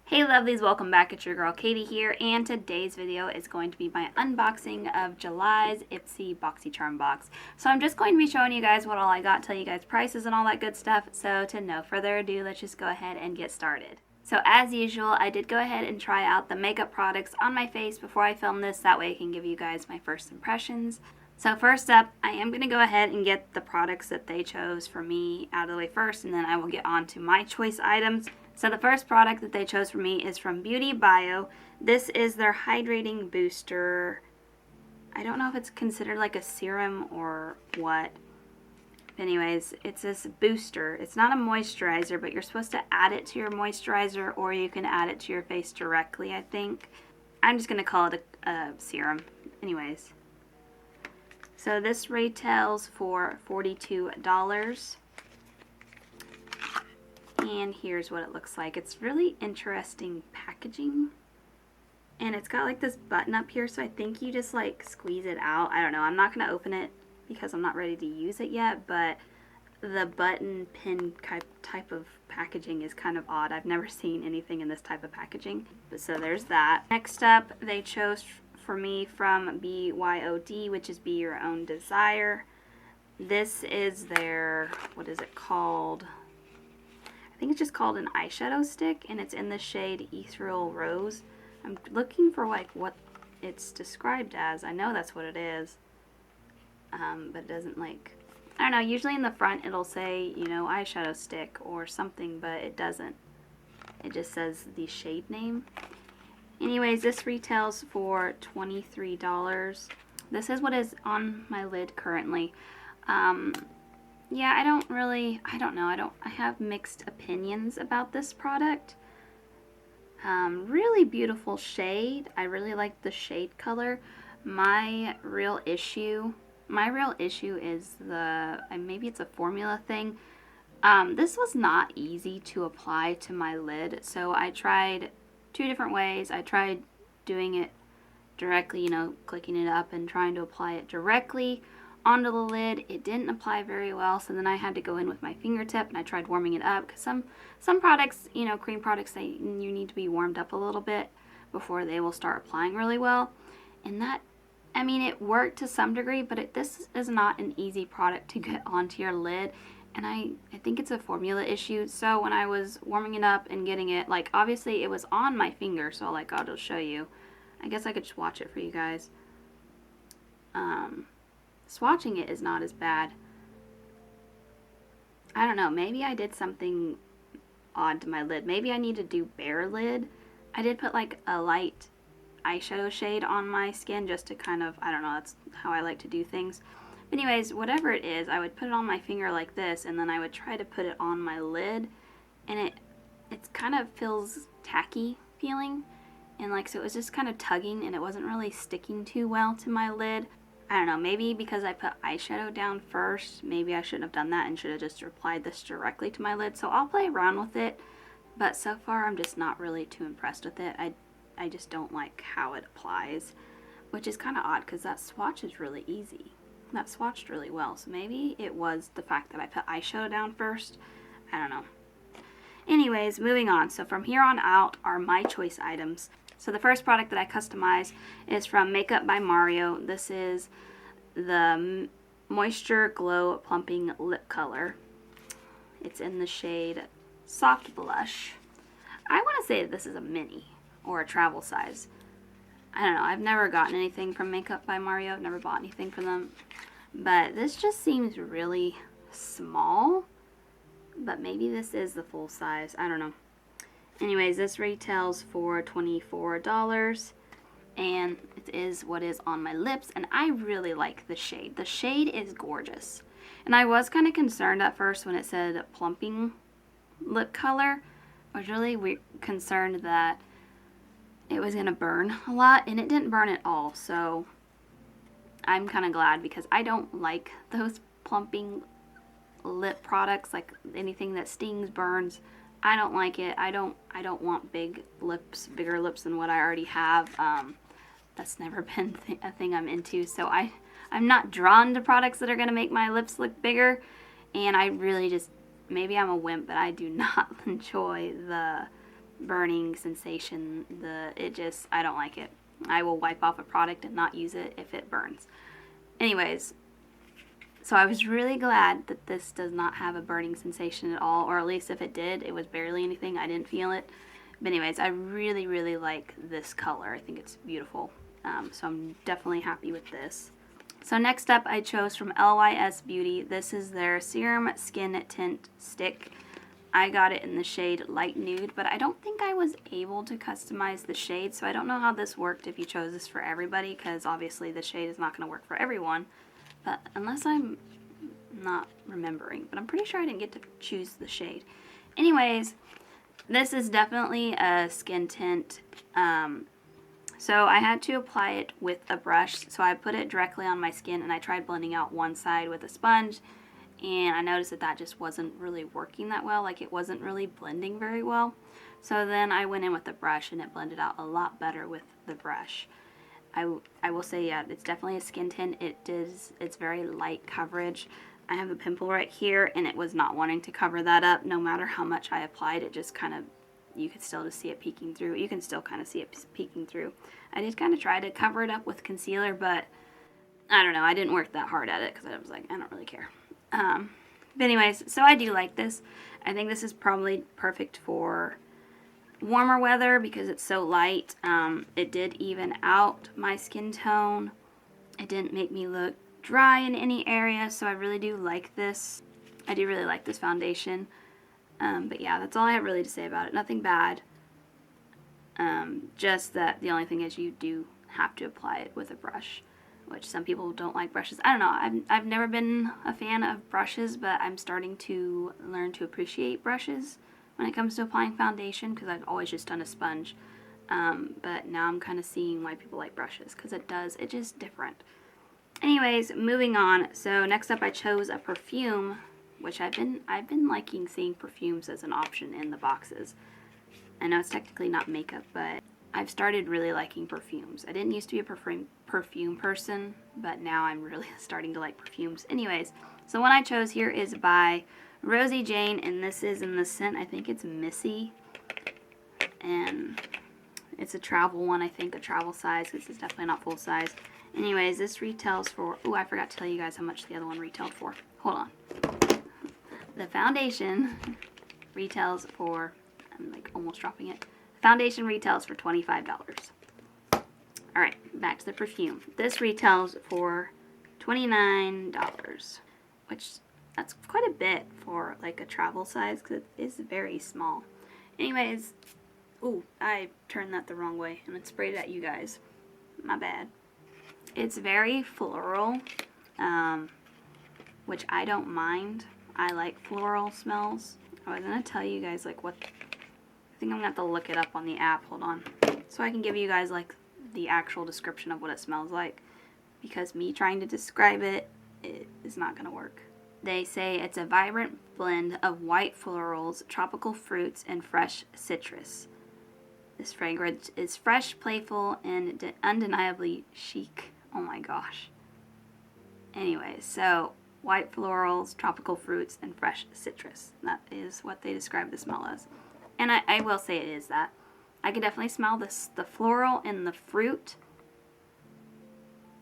Hey lovelies, welcome back. It's your girl Katie here, and today's video is going to be my unboxing of July's Ipsy Boxycharm box. So I'm just going to be showing you guys what all I got, tell you guys prices and all that good stuff. So to no further ado, let's just go ahead and get started. So as usual, I did go ahead and try out the makeup products on my face before I film this, that way I can give you guys my first impressions. So first up, I am going to go ahead and get the products that they chose for me out of the way first, and then I will get on to my choice items. So the first product that they chose for me is from Beauty Bio. This is their hydrating booster. I don't know if it's considered like a serum or what. Anyways, it's this booster. It's not a moisturizer, but you're supposed to add it to your moisturizer, or you can add it to your face directly, I think. I'm just going to call it a serum. Anyways. So this retails for $42. And here's what it looks like. It's really interesting packaging. And it's got like this button up here, so I think you just like squeeze it out. I don't know. I'm not going to open it because I'm not ready to use it yet, but the button pin type of packaging is kind of odd. I've never seen anything in this type of packaging. So there's that. Next up, they chose for me from BYOD, which is Be Your Own Desire. This is their, what is it called? I think it's just called an eyeshadow stick, and it's in the shade Ethereal Rose. I'm looking for like what it's described as. I know that's what it is, but it doesn't like, I don't know, usually in the front it'll say, you know, eyeshadow stick or something, but it doesn't. It just says the shade name. Anyways, this retails for $23. This is what is on my lid currently. Yeah, I don't know. I have mixed opinions about this product. Really beautiful shade. I really like the shade color. My real issue is maybe it's a formula thing. This was not easy to apply to my lid, so I tried two different ways. I tried doing it directly, you know, clicking it up and trying to apply it directly onto the lid. It didn't apply very well, so then I had to go in with my fingertip and I tried warming it up, because some products, you know, cream products, you need to be warmed up a little bit before they will start applying really well. And that, I mean, it worked to some degree, but this is not an easy product to get onto your lid, and I think it's a formula issue. So when I was warming it up and getting it, like, obviously it was on my finger, so like I'll just show you. I guess I could just watch it for you guys. Swatching it is not as bad. I don't know, maybe I did something odd to my lid. Maybe I need to do bare lid. I did put like a light eyeshadow shade on my skin just to kind of, I don't know, that's how I like to do things. But anyways, whatever it is, I would put it on my finger like this, and then I would try to put it on my lid, and it kind of feels tacky feeling, and like, so it was just kind of tugging, and it wasn't really sticking too well to my lid. I don't know, maybe because I put eyeshadow down first, maybe I shouldn't have done that and should have just applied this directly to my lid. So I'll play around with it, but so far I'm just not really too impressed with it. I just don't like how it applies, which is kind of odd because that swatch is really easy. That swatched really well, so maybe it was the fact that I put eyeshadow down first. I don't know. Anyways, moving on. So from here on out are my choice items. So the first product that I customized is from Makeup by Mario. This is the Moisture Glow Plumping Lip Color. It's in the shade Soft Blush. I want to say that this is a mini or a travel size. I don't know. I've never gotten anything from Makeup by Mario. I've never bought anything from them. But this just seems really small. But maybe this is the full size. I don't know. Anyways, this retails for $24, and it is what is on my lips, and I really like the shade. The shade is gorgeous, and I was kind of concerned at first when it said plumping lip color. I was really concerned that it was going to burn a lot, and it didn't burn at all, so I'm kind of glad, because I don't like those plumping lip products, like anything that stings, burns. I don't like it. I don't want big lips, bigger lips than what I already have. That's never been a thing I'm into. So I'm not drawn to products that are going to make my lips look bigger. And I really just maybe I'm a wimp, but I do not enjoy the burning sensation. I don't like it. I will wipe off a product and not use it if it burns. Anyways, so I was really glad that this does not have a burning sensation at all, or at least if it did, it was barely anything. I didn't feel it. But anyways, I really, really like this color. I think it's beautiful. So I'm definitely happy with this. So next up, I chose from LYS Beauty. This is their Serum Skin Tint Stick. I got it in the shade Light Nude, but I don't think I was able to customize the shade, so I don't know how this worked if you chose this for everybody, because obviously the shade is not going to work for everyone, but unless I'm not remembering, but I'm pretty sure I didn't get to choose the shade. Anyways, this is definitely a skin tint, so I had to apply it with a brush, so I put it directly on my skin, and I tried blending out one side with a sponge, and I noticed that that just wasn't really working that well, like it wasn't really blending very well. So then I went in with the brush and it blended out a lot better with the brush. I will say, yeah, it's definitely a skin tint. It's very light coverage. I have a pimple right here and it was not wanting to cover that up. No matter how much I applied, it just kind of, you could still just see it peeking through. You can still kind of see it peeking through. I did kind of try to cover it up with concealer, but I don't know, I didn't work that hard at it because I was like, I don't really care. But anyways, so I do like this. I think this is probably perfect for warmer weather because it's so light. It did even out my skin tone. It didn't make me look dry in any area, so I really do like this. I do really like this foundation. But yeah, that's all I have really to say about it. Nothing bad. Just that the only thing is you do have to apply it with a brush, which some people don't like brushes. I don't know. I've never been a fan of brushes, but I'm starting to learn to appreciate brushes when it comes to applying foundation because I've always just done a sponge. But now I'm kind of seeing why people like brushes because it's just different. Anyways, moving on. So next up I chose a perfume, which I've been liking seeing perfumes as an option in the boxes. I know it's technically not makeup, but I've started really liking perfumes. I didn't used to be a perfume person, but now I'm really starting to like perfumes. Anyways, so one I chose here is by Rosie Jane, and this is in the scent, I think it's Missy, and it's a travel one, I think, a travel size. This is definitely not full size. Anyways, this retails for, I forgot to tell you guys how much the other one retailed for. Hold on. The foundation retails for, I'm like almost dropping it. Foundation retails for $25. Alright, back to the perfume. This retails for $29, which that's quite a bit for like a travel size because it is very small. Anyways, ooh, I turned that the wrong way and it sprayed it at you guys. My bad. It's very floral, which I don't mind. I like floral smells. I was going to tell you guys like what, I think I'm going to have to look it up on the app. Hold on. So I can give you guys like the actual description of what it smells like. Because me trying to describe it is not going to work. They say it's a vibrant blend of white florals, tropical fruits, and fresh citrus. This fragrance is fresh, playful, and undeniably chic. Oh my gosh. Anyways, so white florals, tropical fruits, and fresh citrus. That is what they describe the smell as. And I will say it is that. I can definitely smell the floral and the fruit.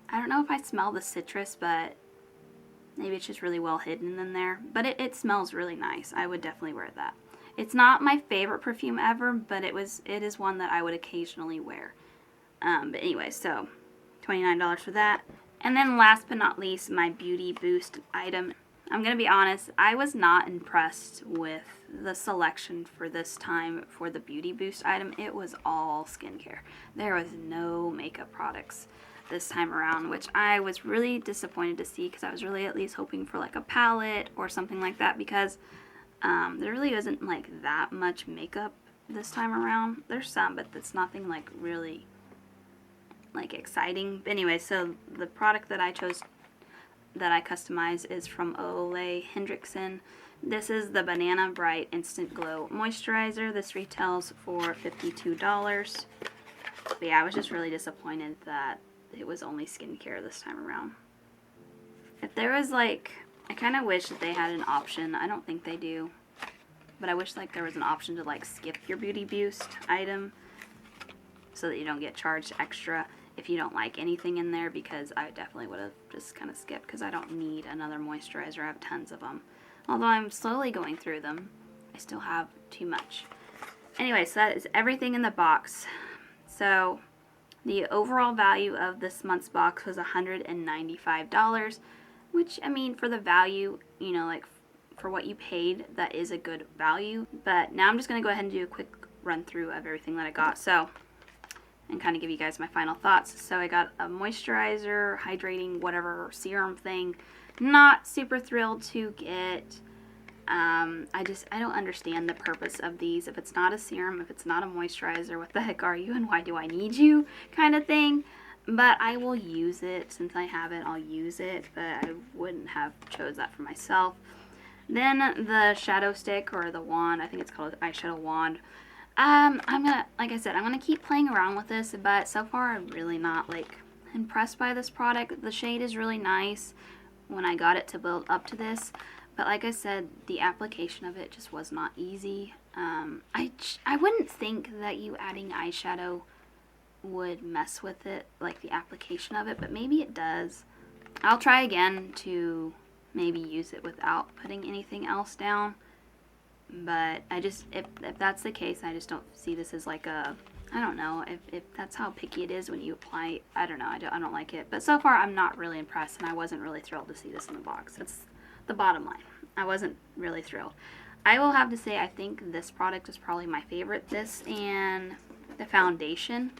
I don't know if I smell the citrus, but maybe it's just really well hidden in there. But it smells really nice. I would definitely wear that. It's not my favorite perfume ever, but it is one that I would occasionally wear. But anyway, so $29 for that. And then last but not least, my Beauty Boost item. I'm going to be honest, I was not impressed with the selection for this time for the Beauty Boost item. It was all skincare. There was no makeup products this time around, which I was really disappointed to see because I was really at least hoping for like a palette or something like that because there really isn't like that much makeup this time around. There's some, but it's nothing like really like exciting. But anyway, so the product that I chose that I customize is from Ole Hendrickson. This is the Banana Bright Instant Glow Moisturizer. This retails for $52. But yeah, I was just really disappointed that it was only skincare this time around. If there was like, I kind of wish that they had an option. I don't think they do. but I wish like there was an option to like skip your Beauty Boost item so that you don't get charged extra if you don't like anything in there, because I definitely would have just kind of skipped because I don't need another moisturizer. I have tons of them. Although I'm slowly going through them, I still have too much. Anyway, so that is everything in the box. So the overall value of this month's box was $195, which, I mean, for the value, you know, like for what you paid, that is a good value. But now I'm just going to go ahead and do a quick run through of everything that I got. So, and kind of give you guys my final thoughts. So I got a moisturizer, hydrating, whatever, serum thing. Not super thrilled to get. I don't understand the purpose of these. If it's not a serum, if it's not a moisturizer, what the heck are you and why do I need you kind of thing. But I will use it. Since I have it, I'll use it. But I wouldn't have chose that for myself. Then the shadow stick, or the wand, I think it's called eyeshadow wand. I'm gonna, like I said, I'm gonna keep playing around with this, but so far I'm really not like impressed by this product. The shade is really nice when I got it to build up to this, but like I said, the application of it just was not easy. I wouldn't think that you adding eyeshadow would mess with it, like the application of it, but maybe it does. I'll try again to maybe use it without putting anything else down. But I just, if that's the case, I just don't see this as like a, I don't know, if that's how picky it is when you apply, I don't know, I don't like it. But so far I'm not really impressed, and I wasn't really thrilled to see this in the box. That's the bottom line. I wasn't really thrilled. I will have to say I think this product is probably my favorite. This and the foundation.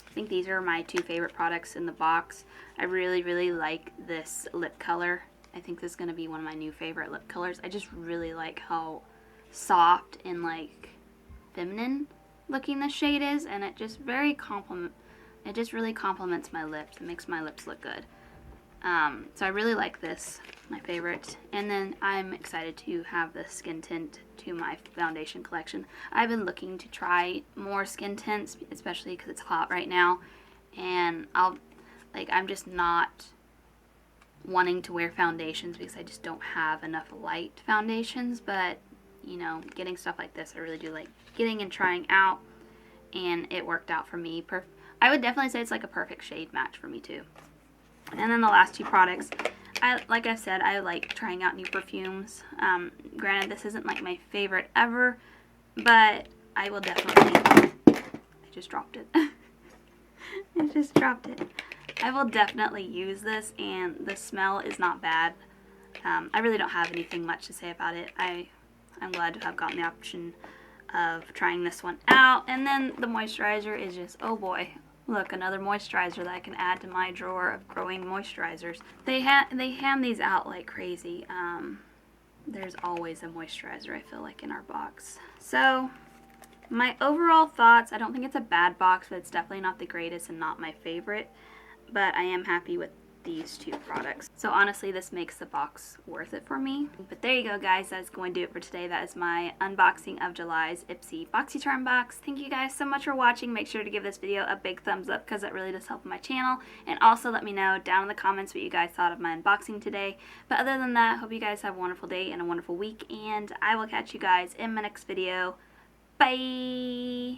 I think these are my two favorite products in the box. I really, really like this lip color. I think this is going to be one of my new favorite lip colors. I just really like how soft and like feminine looking the shade is, and it just really complements my lips. It makes my lips look good. So I really like this, my favorite. And then I'm excited to have the skin tint to my foundation collection. I've been looking to try more skin tints, especially because it's hot right now, and I'm just not wanting to wear foundations because I just don't have enough light foundations. But you know, getting stuff like this, I really do like getting and trying out, and it worked out for me. I would definitely say it's like a perfect shade match for me too. And then the last two products, like I said, I like trying out new perfumes. Granted, this isn't like my favorite ever, but I will definitely, I just dropped it. I just dropped it. I will definitely use this, and the smell is not bad. I really don't have anything much to say about it. I'm glad to have gotten the option of trying this one out. And then the moisturizer is just, oh boy, look, another moisturizer that I can add to my drawer of growing moisturizers. They hand these out like crazy. There's always a moisturizer, I feel like, in our box. So my overall thoughts, I don't think it's a bad box, but it's definitely not the greatest and not my favorite. But I am happy with these two products. So honestly, this makes the box worth it for me. But there you go, guys. That's going to do it for today. That is my unboxing of July's Ipsy Boxycharm box. Thank you guys so much for watching. Make sure to give this video a big thumbs up because it really does help my channel. And also let me know down in the comments what you guys thought of my unboxing today. But other than that, hope you guys have a wonderful day and a wonderful week. And I will catch you guys in my next video. Bye!